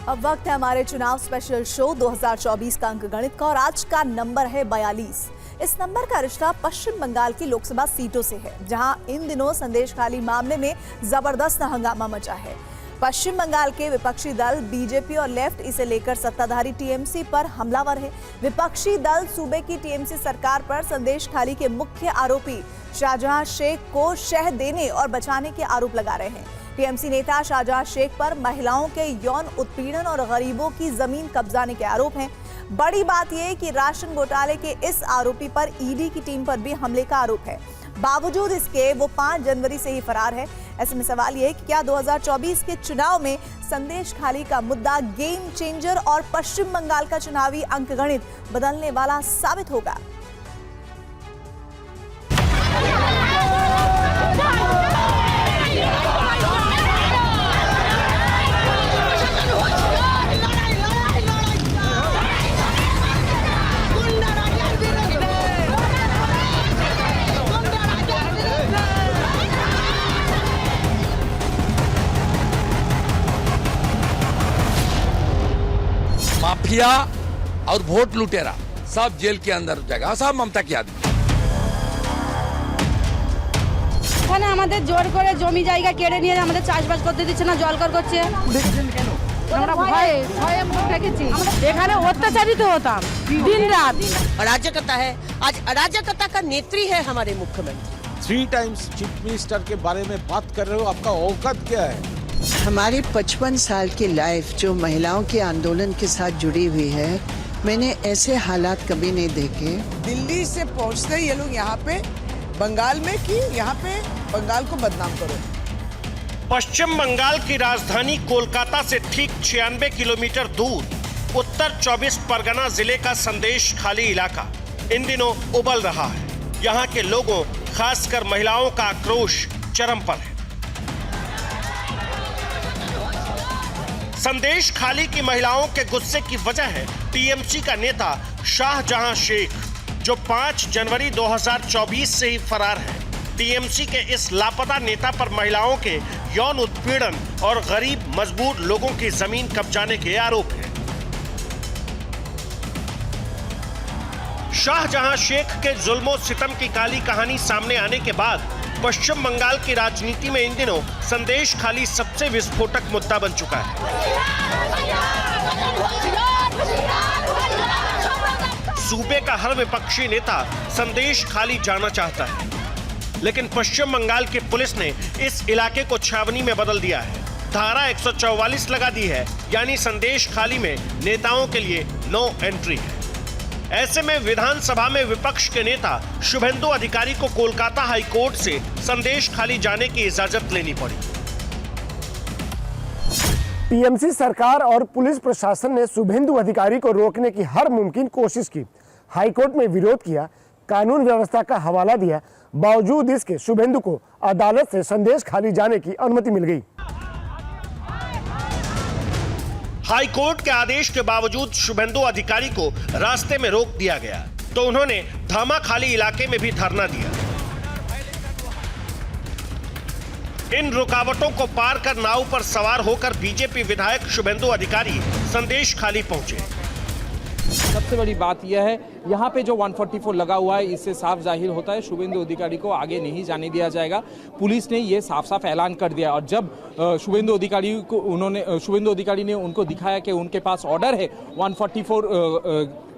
अब वक्त है हमारे चुनाव स्पेशल शो 2024 का अंकगणित का और आज का नंबर है 42। इस नंबर का रिश्ता पश्चिम बंगाल की लोकसभा सीटों से है, जहां इन दिनों संदेशखाली मामले में जबरदस्त हंगामा मचा है। पश्चिम बंगाल के विपक्षी दल बीजेपी और लेफ्ट इसे लेकर सत्ताधारी टीएमसी पर हमलावर है। विपक्षी दल सूबे की टीएमसी सरकार पर संदेशखाली के मुख्य आरोपी शाहजहां शेख को शह देने और बचाने के आरोप लगा रहे हैं। टीएमसी नेता शाहजहां शेख पर महिलाओं के यौन उत्पीड़न और गरीबों की जमीन कब्जाने के आरोप हैं। बड़ी बात यह कि राशन घोटाले के इस आरोपी पर ईडी की टीम पर भी हमले का आरोप है। बावजूद इसके वो 5 जनवरी से ही फरार है। ऐसे में सवाल यह है कि क्या 2024 के चुनाव में संदेशखाली का मुद्दा गेम चेंजर और पश्चिम बंगाल का चुनावी अंकगणित बदलने वाला साबित होगा। माफिया और वोट लुटेरा सब जेल के अंदर जाएगा, सब ममता की आदमी। এখানে আমাদের জোর করে জমি জায়গা কেড়ে নিয়ে আমাদের চাষবাস করতে দিচ্ছে না, জলকর করছে। আমরা ভয়ে ভয়ে মুখ রেখেছি, এখানে অত্যাচারিত হতাম दिन रात। अराजकता है, आज अराजकता का नेत्री है हमारे मुख्यमंत्री। 3 टाइम्स चीफ मिनिस्टर के बारे में बात कर रहे हो, आपका औकात क्या है? हमारी 55 साल की लाइफ जो महिलाओं के आंदोलन के साथ जुड़ी हुई है, मैंने ऐसे हालात कभी नहीं देखे। दिल्ली से पहुंचते ये लोग यहाँ पे बंगाल में कि यहाँ पे बंगाल को बदनाम करो। पश्चिम बंगाल की राजधानी कोलकाता से ठीक 96 किलोमीटर दूर उत्तर 24 परगना जिले का संदेशखाली इलाका इन दिनों उबल रहा है। यहाँ के लोगों, खासकर महिलाओं का आक्रोश चरम पर है। संदेशखाली की महिलाओं के गुस्से की वजह है टीएमसी का नेता शाहजहां शेख, जो 5 जनवरी 2024 से ही फरार है। टीएमसी के इस लापता नेता पर महिलाओं के यौन उत्पीड़न और गरीब मजबूर लोगों की जमीन कब्जाने के आरोप हैं। शाहजहां शेख के जुल्मों सितम की काली कहानी सामने आने के बाद पश्चिम बंगाल की राजनीति में इन दिनों संदेशखाली सबसे विस्फोटक मुद्दा बन चुका है। सूबे का हर विपक्षी नेता संदेशखाली जाना चाहता है, लेकिन पश्चिम बंगाल की पुलिस ने इस इलाके को छावनी में बदल दिया है। धारा 144 लगा दी है, यानी संदेशखाली में नेताओं के लिए नो एंट्री है। ऐसे में विधानसभा में विपक्ष के नेता शुभेंदु अधिकारी को कोलकाता हाई कोर्ट से संदेशखाली जाने की इजाजत लेनी पड़ी। टीएमसी सरकार और पुलिस प्रशासन ने शुभेंदु अधिकारी को रोकने की हर मुमकिन कोशिश की। हाईकोर्ट में विरोध किया, कानून व्यवस्था का हवाला दिया, बावजूद इसके शुभेंदु को अदालत से संदेशखाली जाने की अनुमति मिल गई। हाईकोर्ट के आदेश के बावजूद शुभेंदु अधिकारी को रास्ते में रोक दिया गया, तो उन्होंने धामाखाली इलाके में भी धरना दिया। इन रुकावटों को पार कर नाव पर सवार होकर बीजेपी विधायक शुभेंदु अधिकारी संदेशखाली पहुंचे। सबसे बड़ी बात यह है, यहाँ पे जो 144 लगा हुआ है, इससे साफ जाहिर होता है शुभेंदु अधिकारी को आगे नहीं जाने दिया जाएगा। पुलिस ने ये साफ साफ ऐलान कर दिया, और जब शुभेंदु अधिकारी ने उनको दिखाया कि उनके पास ऑर्डर है 144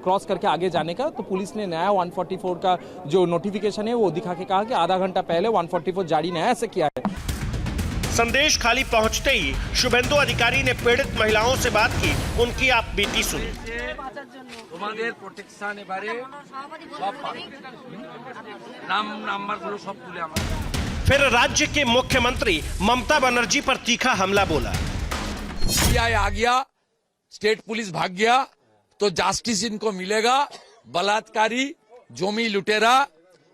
क्रॉस करके आगे जाने का, तो पुलिस ने नया 144 का जो नोटिफिकेशन है वो दिखा के कहा कि आधा घंटा पहले 144 जारी नया से किया है। संदेशखाली पहुंचते ही शुभेंदु अधिकारी ने पीड़ित महिलाओं से बात की, उनकी आप बीती सुनी। फिर राज्य के मुख्यमंत्री ममता बनर्जी पर तीखा हमला बोला। सीआई आ गया, स्टेट पुलिस भाग गया तो जस्टिस इनको मिलेगा। बलात्कारी, जमी लुटेरा,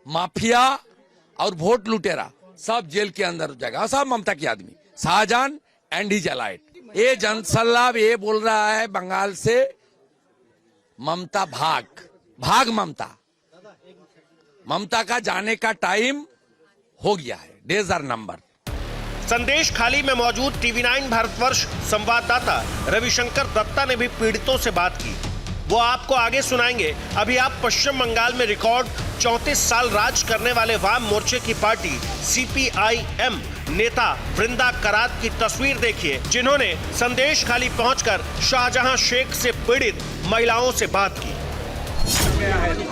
माफिया और वोट लुटेरा सब जेल के अंदर जाएगा, सब ममता की आदमी। शाहजहां एंड हिज अलाइड, ये जनसल्लाभ ये बोल रहा है बंगाल से ममता भाग भाग। ममता का जाने का टाइम हो गया है, डेज आर नंबर। संदेश खाली में मौजूद TV9 भारतवर्ष संवाददाता रविशंकर दत्ता ने भी पीड़ितों से बात की। वो आपको आगे सुनाएंगे। अभी आप पश्चिम बंगाल में रिकॉर्ड 34 साल राज करने वाले वाम मोर्चे की पार्टी CPIM नेता वृंदा करात की तस्वीर देखिए, जिन्होंने संदेश खाली पहुंचकर शाहजहां शेख से पीड़ित महिलाओं से बात की।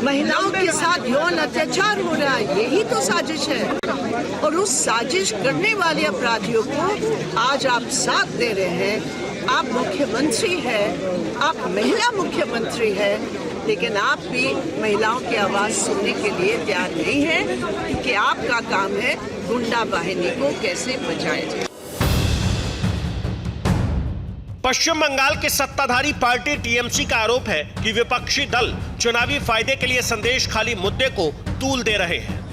महिलाओं के साथ यौन अत्याचार हो रहा है, यही तो साजिश है। और उस साजिश करने वाले अपराधियों को आज आप साथ दे रहे हैं। आप मुख्यमंत्री हैं, आप महिला मुख्यमंत्री हैं, लेकिन आप भी महिलाओं की आवाज सुनने के लिए तैयार नहीं हैं, क्योंकि आपका काम है गुंडा बाहिनी को कैसे बचाया जाए। पश्चिम बंगाल के सत्ताधारी पार्टी TMC का आरोप है कि विपक्षी दल चुनावी फायदे के लिए संदेश खाली मुद्दे को तूल दे रहे हैं।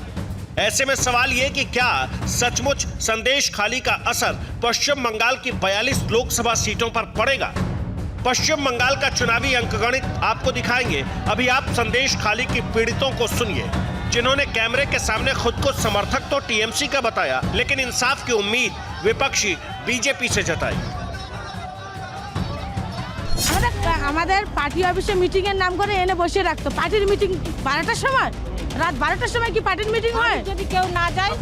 ऐसे में सवाल ये कि क्या सचमुच संदेश खाली का असर पश्चिम बंगाल की 42 लोकसभा सीटों पर पड़ेगा? पश्चिम बंगाल का चुनावी अंकगणित आपको दिखाएंगे। अभी आप संदेश खाली की पीड़ितों को सुनिए, जिन्होंने कैमरे के सामने खुद को समर्थक तो TMC का बताया, लेकिन इंसाफ की उम्मीद विपक्षी BJP से जताई। আমাদের পার্টি অফিসে মিটিং এর নাম করে এনে বসে রাখতো। পার্টির মিটিং 12টার সময়, রাত 12টার সময় কি পার্টির মিটিং হয়? যদি কেউ না যায়,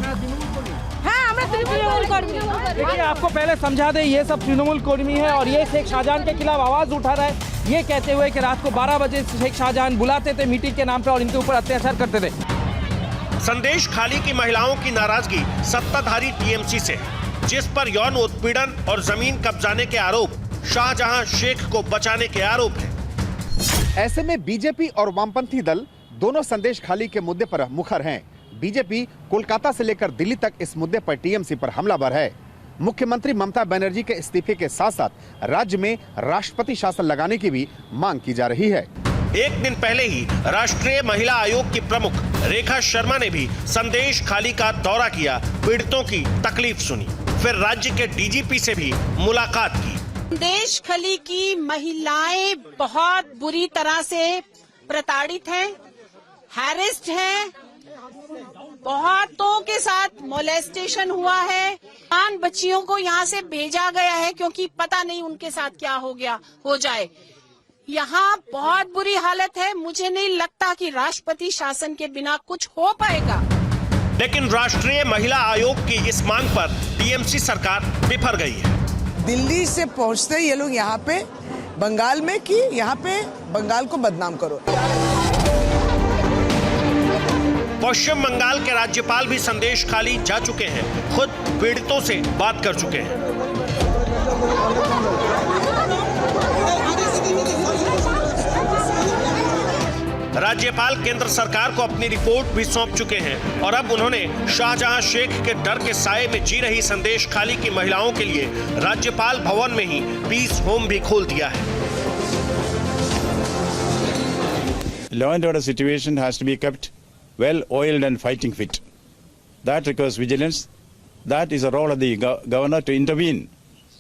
হ্যাঁ আমরা তৃণমূল কর্মী। देखिए, आपको पहले समझा दें, ये सब तृणमूल कर्मी है और ये शेख शाहजहां के खिलाफ आवाज उठा रहा है, ये कहते हुए कि रात को 12 बजे शेख शाहजहां बुलाते थे मीटिंग के नाम पे और इनके ऊपर अत्याचार करते थे। संदेश खाली की महिलाओं की नाराजगी सत्ताधारी TMC से, जिस पर यौन उत्पीड़न और जमीन कब्जाने के आरोप, शाहजहां शेख को बचाने के आरोप है। ऐसे में बीजेपी और वामपंथी दल दोनों संदेश खाली के मुद्दे पर मुखर हैं। बीजेपी कोलकाता से लेकर दिल्ली तक इस मुद्दे पर TMC पर हमलावर है। मुख्यमंत्री ममता बनर्जी के इस्तीफे के साथ साथ राज्य में राष्ट्रपति शासन लगाने की भी मांग की जा रही है। एक दिन पहले ही राष्ट्रीय महिला आयोग की प्रमुख रेखा शर्मा ने भी संदेश खाली का दौरा किया, पीड़ितों की तकलीफ सुनी, फिर राज्य के DGP से भी मुलाकात की। संदेश खाली की महिलाएं बहुत बुरी तरह से प्रताड़ित हैं, हैरेस्ड हैं, बहुतों के साथ मोलेस्टेशन हुआ है। 5 बच्चियों को यहाँ से भेजा गया है क्योंकि पता नहीं उनके साथ क्या हो जाए। यहाँ बहुत बुरी हालत है। मुझे नहीं लगता कि राष्ट्रपति शासन के बिना कुछ हो पाएगा। लेकिन राष्ट्रीय महिला आयोग की इस मांग पर TMC सरकार बिफर गई है। दिल्ली से पहुंचते ये लोग यहाँ पे बंगाल में कि यहाँ पे बंगाल को बदनाम करो। पश्चिम बंगाल के राज्यपाल भी संदेश खाली जा चुके हैं, खुद पीड़ितों से बात कर चुके हैं। राज्यपाल केंद्र सरकार को अपनी रिपोर्ट भी सौंप चुके हैं और अब उन्होंने शाहजहां शेख के डर के साए में जी रही संदेश खाली की महिलाओं के लिए राज्यपाल भवन में ही पीस होम भी खोल दिया है। Law and order situation has to be kept well oiled and fighting fit. That requires vigilance. That is a role of the governor to intervene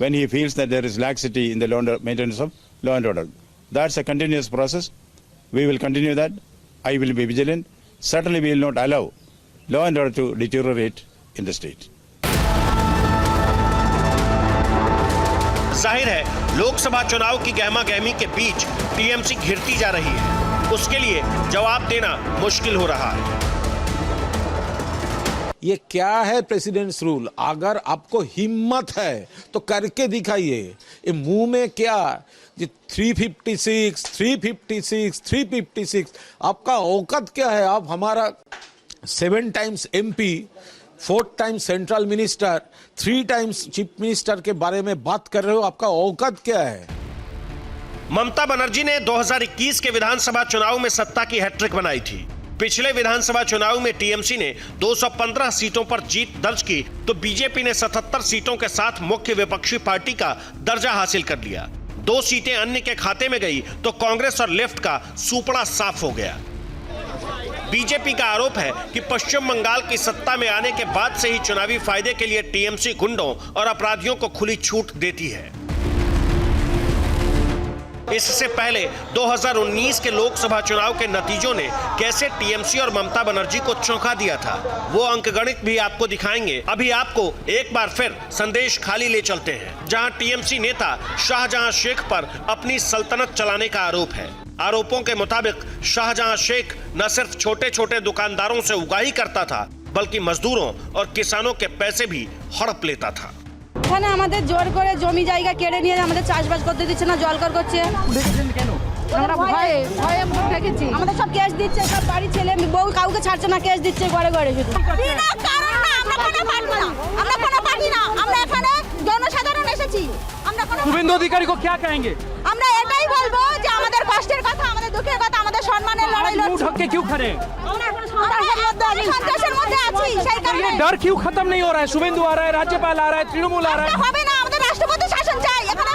when he feels that there is laxity in the maintenance of law and order. That's a continuous process. We will continue that. I will be vigilant. Certainly we will not allow law and order to deteriorate in the state. जाहिर है लोकसभा चुनाव की गहमा गहमी के बीच TMC घिरती जा रही है। उसके लिए जवाब देना मुश्किल हो रहा है। ये क्या है प्रेसिडेंट्स रूल? अगर आपको हिम्मत है तो करके दिखाइए। ये मुंह में क्या 356, 356, 356, आपका औकात क्या है? आप हमारा 7 times MP, 4 times central minister, 3 times chief minister के बारे में बात कर रहे हो। आपका औकात क्या है? ममता बनर्जी ने 2021 के विधानसभा चुनाव में सत्ता की हैट्रिक बनाई थी। पिछले विधानसभा चुनाव में TMC ने 215 सीटों पर जीत दर्ज की तो बीजेपी ने 77 सीटों के साथ मुख्य विपक्षी पार्टी का दर्जा हासिल कर लिया। 2 सीटें अन्य के खाते में गई तो कांग्रेस और लेफ्ट का सुपड़ा साफ हो गया। बीजेपी का आरोप है कि पश्चिम बंगाल की सत्ता में आने के बाद से ही चुनावी फायदे के लिए TMC गुंडों और अपराधियों को खुली छूट देती है। इससे पहले 2019 के लोकसभा चुनाव के नतीजों ने कैसे टीएमसी और ममता बनर्जी को चौंका दिया था, वो अंकगणित भी आपको दिखाएंगे। अभी आपको एक बार फिर संदेश खाली ले चलते हैं, जहां टीएमसी नेता शाहजहां शेख पर अपनी सल्तनत चलाने का आरोप है। आरोपों के मुताबिक शाहजहां शेख न सिर्फ छोटे छोटे दुकानदारों से उगाही करता था, बल्कि मजदूरों और किसानों के पैसे भी हड़प लेता था। এখানে আমাদের জোর করে জমি জায়গা কেড়ে নিয়ে আমাদের চাষবাস করতে দিচ্ছে না, জলকর করছে। আমরা ভয়ে ভয়ে মুখ রেখেছি, আমাদের সব কেস দিচ্ছে, সব বাড়ি ছেলে বউ কাউকে ছাড়ছে না, কেস দিচ্ছে ঘরে ঘরে শুধু। বিনা কারণ না, আমরা কোনো পার্টি না, আমরা কোনো পার্টি না, আমরা এখানে জনসাধারণ এসেছি। আমরা কোনো শুভেন্দু অধিকারী को क्या कहेंगे? আমরা এটাই বলবো যে আমাদের কষ্টের কথা, আমাদের দুঃখের কথা, আমাদের সম্মানের লড়াই লড়ছি। ढक के क्यों खड़े? আমরা এখন সন্ত্রাসের মধ্যে আছি, সেই কারণে ये डर क्यों खत्म नहीं हो रहा है? शुभेंदु आ रहा है, राज्यपाल आ रहा है, तृणमूल आ रहा है। হবে না, আমাদের রাষ্ট্রপতি শাসন চাই এখানে।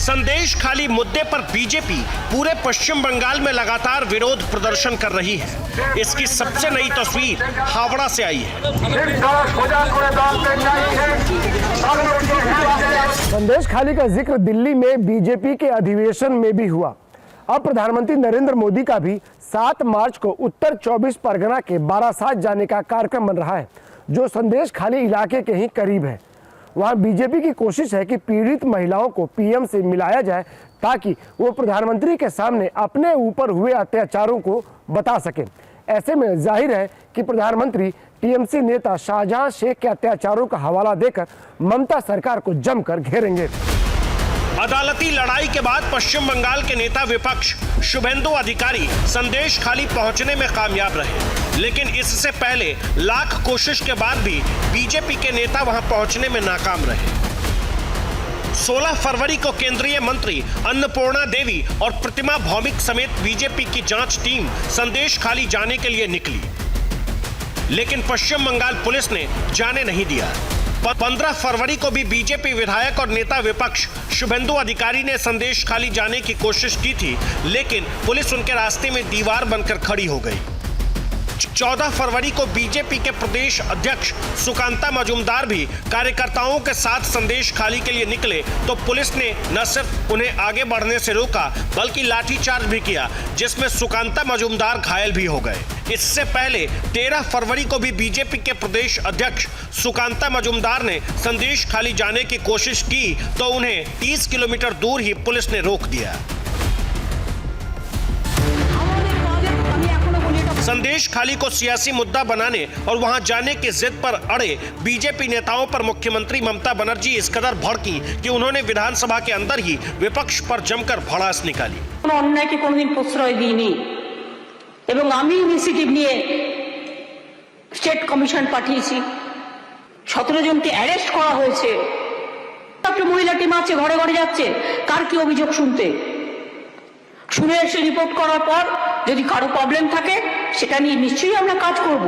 संदेश खाली मुद्दे पर बीजेपी पूरे पश्चिम बंगाल में लगातार विरोध प्रदर्शन कर रही है। इसकी सबसे नई तस्वीर हावड़ा से आई है। संदेश खाली का जिक्र दिल्ली में बीजेपी के अधिवेशन में भी हुआ। अब प्रधानमंत्री नरेंद्र मोदी का भी 7 मार्च को उत्तर 24 परगना के बारासात जाने का कार्यक्रम बन रहा है, जो संदेश खाली इलाके के ही करीब है। वहां बीजेपी की कोशिश है कि पीड़ित महिलाओं को पीएम से मिलाया जाए, ताकि वो प्रधानमंत्री के सामने अपने ऊपर हुए अत्याचारों को बता सके। ऐसे में जाहिर है कि प्रधानमंत्री टीएमसी नेता शाहजहां शेख के अत्याचारों का हवाला देकर ममता सरकार को जमकर घेरेंगे। अदालती लड़ाई के बाद पश्चिम बंगाल के नेता विपक्ष शुभेंदु अधिकारी संदेश खाली पहुंचने में कामयाब रहे, लेकिन इससे पहले लाख कोशिश के बाद भी बीजेपी के नेता वहां पहुंचने में नाकाम रहे। 16 फरवरी को केंद्रीय मंत्री अन्नपूर्णा देवी और प्रतिमा भौमिक समेत बीजेपी की जांच टीम संदेश खाली जाने के लिए निकली, लेकिन पश्चिम बंगाल पुलिस ने जाने नहीं दिया। 15 फरवरी को भी बीजेपी विधायक और नेता विपक्ष शुभेंदु अधिकारी ने संदेश खाली जाने की कोशिश की थी, लेकिन पुलिस उनके रास्ते में दीवार बनकर खड़ी हो गई। 14 फरवरी को बीजेपी के प्रदेश अध्यक्ष सुकांता मजूमदार भी कार्यकर्ताओं के साथ संदेश खाली के लिए निकले, तो पुलिस ने न सिर्फ उन्हें आगे बढ़ने से रोका, बल्कि लाठीचार्ज भी किया, जिसमें सुकांता मजूमदार घायल भी हो गए। इससे पहले 13 फरवरी को भी बीजेपी के प्रदेश अध्यक्ष सुकांता मजूमदार ने संदेश खाली जाने की कोशिश की, तो उन्हें 30 किलोमीटर दूर ही पुलिस ने रोक दिया। संदेश खाली को सियासी मुद्दा बनाने और वहां जाने की जिद पर अड़े बीजेपी नेताओं पर मुख्यमंत्री ममता बनर्जी इस कदर भड़की कि उन्होंने विधानसभा के अंदर ही विपक्ष पर जमकर भड़ास निकाली। अन्याय के कोनोदिन प्रश्रय दीनी এবং আমি ইনিশিয়েটিভ নিয়ে স্টেট কমিশন পাঠিয়েছি। 17 জনকে অ্যারেস্ট করা হয়েছে। একটা মহিলা টিম আছে, ঘরে ঘরে যাচ্ছে কার কি অভিযোগ শুনতে, শুনে এসে রিপোর্ট করার পর যদি কারো প্রবলেম থাকে সেটা নিয়ে নিশ্চয়ই আমরা কাজ করব।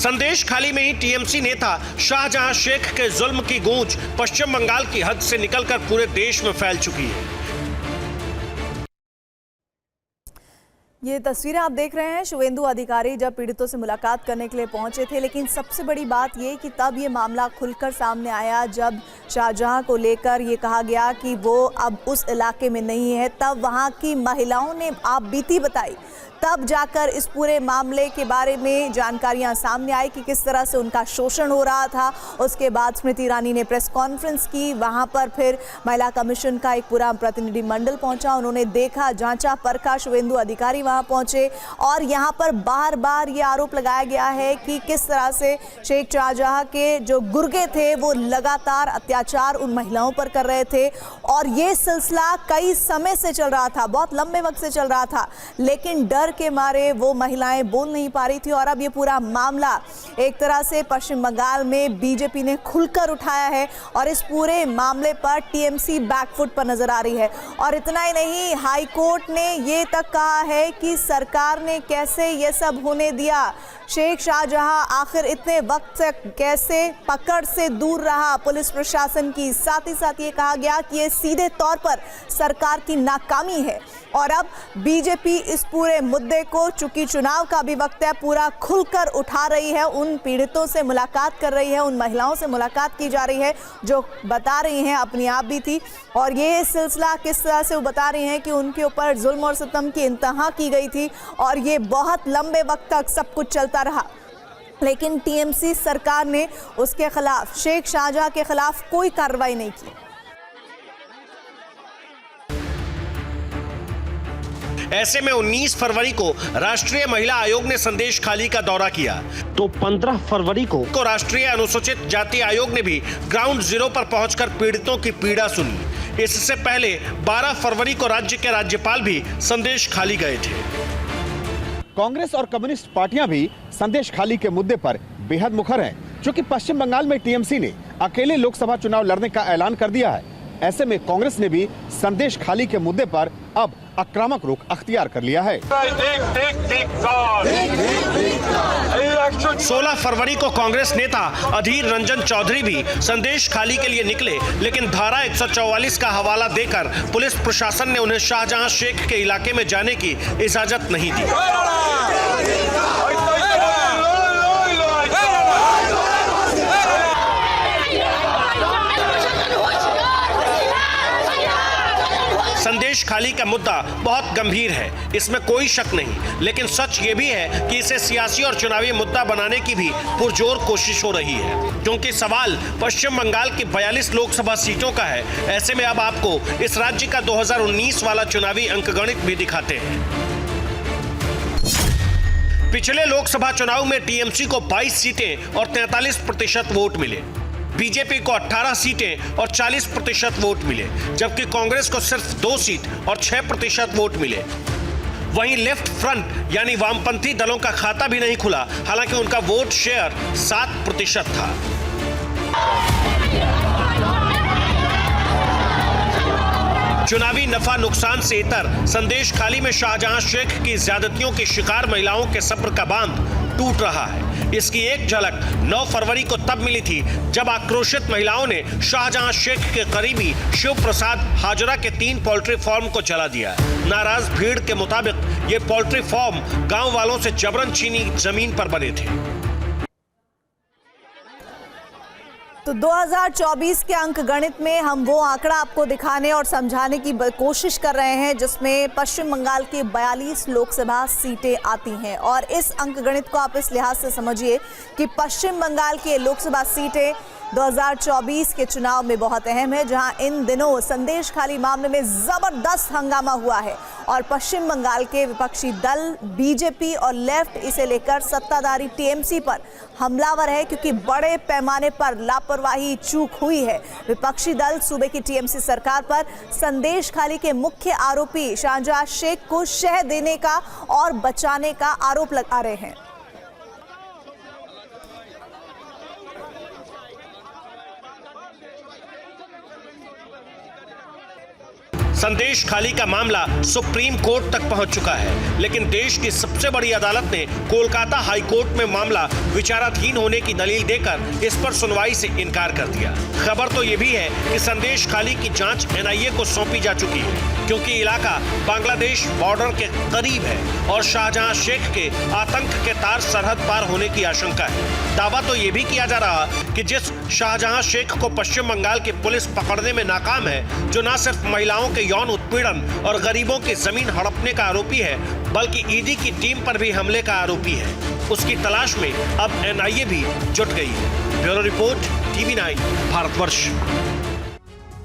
संदेश खाली में ही टीएमसी नेता शाहजहां शेख के जुल्म की गूंज पश्चिम बंगाल की हद से निकलकर पूरे देश में फैल चुकी है। ये तस्वीरें आप देख रहे हैं, शुभेंदु अधिकारी जब पीड़ितों से मुलाकात करने के लिए पहुंचे थे, लेकिन सबसे बड़ी बात ये कि तब ये मामला खुलकर सामने आया जब शाहजहां को लेकर ये कहा गया कि वो अब उस इलाके में नहीं है। तब वहां की महिलाओं ने आप बीती बताई, तब जाकर इस पूरे मामले के बारे में जानकारियां सामने आई कि किस तरह से उनका शोषण हो रहा था। उसके बाद स्मृति ईरानी ने प्रेस कॉन्फ्रेंस की, वहां पर फिर महिला कमीशन का एक पूरा प्रतिनिधि मंडल पहुंचा, उन्होंने देखा, जांचा, परखा। शुभेंदु अधिकारी वहां पहुंचे और यहां पर बार बार ये आरोप लगाया गया है कि किस तरह से शेख शाहजहां के जो गुर्गे थे वो लगातार अत्याचार उन महिलाओं पर कर रहे थे, और ये सिलसिला कई समय से चल रहा था, बहुत लंबे वक्त से चल रहा था, लेकिन डर के मारे वो महिलाएं बोल नहीं पा रही थी। और अब ये पूरा मामला एक तरह से पश्चिम बंगाल में बीजेपी ने खुलकर उठाया है और इस पूरे मामले पर टीएमसी बैकफुट पर नजर आ रही है। और इतना ही नहीं, हाई कोर्ट ने ये तक कहा है कि सरकार ने कैसे ये सब होने दिया, शेख शाहजहां आखिर इतने वक्त तक कैसे पकड़ से दूर रहा पुलिस प्रशासन की। साथ ही साथ ये कहा गया कि ये सीधे तौर पर सरकार की नाकामी है और अब बीजेपी इस पूरे मुद्दे को चूंकि चुनाव का भी वक्त है पूरा खुलकर उठा रही है, उन पीड़ितों से मुलाकात कर रही है, उन महिलाओं से मुलाकात की जा रही है जो बता रही हैं, अपनी आप भी थी, और ये सिलसिला किस तरह से वो बता रही हैं कि उनके ऊपर जुल्म और सितम की इंतहा की गई थी और ये बहुत लंबे वक्त तक सब कुछ चलता रहा, लेकिन टीएमसी सरकार ने उसके खिलाफ, शेख शाहजहां के खिलाफ कोई कार्रवाई नहीं की। ऐसे में 19 फरवरी को राष्ट्रीय महिला आयोग ने संदेश खाली का दौरा किया, तो 15 फरवरी को राष्ट्रीय अनुसूचित जाति आयोग ने भी ग्राउंड जीरो पर पहुंचकर पीड़ितों की पीड़ा सुनी। इससे पहले 12 फरवरी को राज्य के राज्यपाल भी संदेश खाली गए थे। कांग्रेस और कम्युनिस्ट पार्टियां भी संदेश खाली के मुद्दे पर बेहद मुखर हैं, क्योंकि पश्चिम बंगाल में टीएमसी ने अकेले लोकसभा चुनाव लड़ने का ऐलान कर दिया है। ऐसे में कांग्रेस ने भी संदेश खाली के मुद्दे पर अब आक्रामक रुख अख्तियार कर लिया है। 16 फरवरी को कांग्रेस नेता अधीर रंजन चौधरी भी संदेश खाली के लिए निकले, लेकिन धारा 144 का हवाला देकर पुलिस प्रशासन ने उन्हें शाहजहां शेख के इलाके में जाने की इजाजत नहीं दी। संदेश खाली का मुद्दा बहुत गंभीर है, इसमें कोई शक नहीं, लेकिन सच ये भी है कि इसे सियासी और चुनावी मुद्दा बनाने की भी पुरजोर कोशिश हो रही है, क्योंकि सवाल पश्चिम बंगाल की 42 लोकसभा सीटों का है। ऐसे में अब आपको इस राज्य का 2019 वाला चुनावी अंकगणित भी दिखाते हैं। पिछले लोकसभा चुनाव में टीएमसी को 22 सीटें और 43% वोट मिले, बीजेपी को 18 सीटें और 40% वोट मिले, जबकि कांग्रेस को सिर्फ 2 सीट और 6% वोट मिले। वहीं लेफ्ट फ्रंट यानी वामपंथी दलों का खाता भी नहीं खुला, हालांकि उनका वोट शेयर 7% था। चुनावी नफा नुकसान से इतर संदेश खाली में शाहजहां शेख की ज्यादतियों की शिकार महिलाओं के सब्र का बांध टूट रहा है। इसकी एक झलक 9 फरवरी को तब मिली थी जब आक्रोशित महिलाओं ने शाहजहां शेख के करीबी शिव प्रसाद हाजरा के 3 पोल्ट्री फार्म को जला दिया। नाराज भीड़ के मुताबिक ये पोल्ट्री फार्म गांव वालों से जबरन छीनी जमीन पर बने थे। तो 2024 के अंक गणित में हम वो आंकड़ा आपको दिखाने और समझाने की कोशिश कर रहे हैं जिसमें पश्चिम बंगाल की 42 लोकसभा सीटें आती हैं, और इस अंक गणित को आप इस लिहाज से समझिए कि पश्चिम बंगाल की लोकसभा सीटें 2024 के चुनाव में बहुत अहम है, जहां इन दिनों संदेश खाली मामले में जबरदस्त हंगामा हुआ है और पश्चिम बंगाल के विपक्षी दल बीजेपी और लेफ्ट इसे लेकर सत्ताधारी टीएमसी पर हमलावर है, क्योंकि बड़े पैमाने पर लापरवाही चूक हुई है। विपक्षी दल सूबे की टीएमसी सरकार पर संदेश खाली के मुख्य आरोपी शाहजहां शेख को शह देने का और बचाने का आरोप लगा रहे हैं। संदेश खाली का मामला सुप्रीम कोर्ट तक पहुंच चुका है, लेकिन देश की सबसे बड़ी अदालत ने कोलकाता हाई कोर्ट में मामला विचाराधीन होने की दलील देकर इस पर सुनवाई से इनकार कर दिया। खबर तो ये भी है कि संदेश खाली की जांच एनआईए को सौंपी जा चुकी है, क्योंकि इलाका बांग्लादेश बॉर्डर के करीब है और शाहजहां शेख के आतंक के तार सरहद पार होने की आशंका है। दावा तो ये भी किया जा रहा कि जिस शाहजहां शेख को पश्चिम बंगाल की पुलिस पकड़ने में नाकाम है, जो न सिर्फ महिलाओं के यौन उत्पीड़न और गरीबों की जमीन हड़पने का आरोपी है, बल्कि ईडी की टीम पर भी हमले का आरोपी है, उसकी तलाश में अब एनआईए भी जुट गई है। Bureau report, TV9, Bharatvarsh.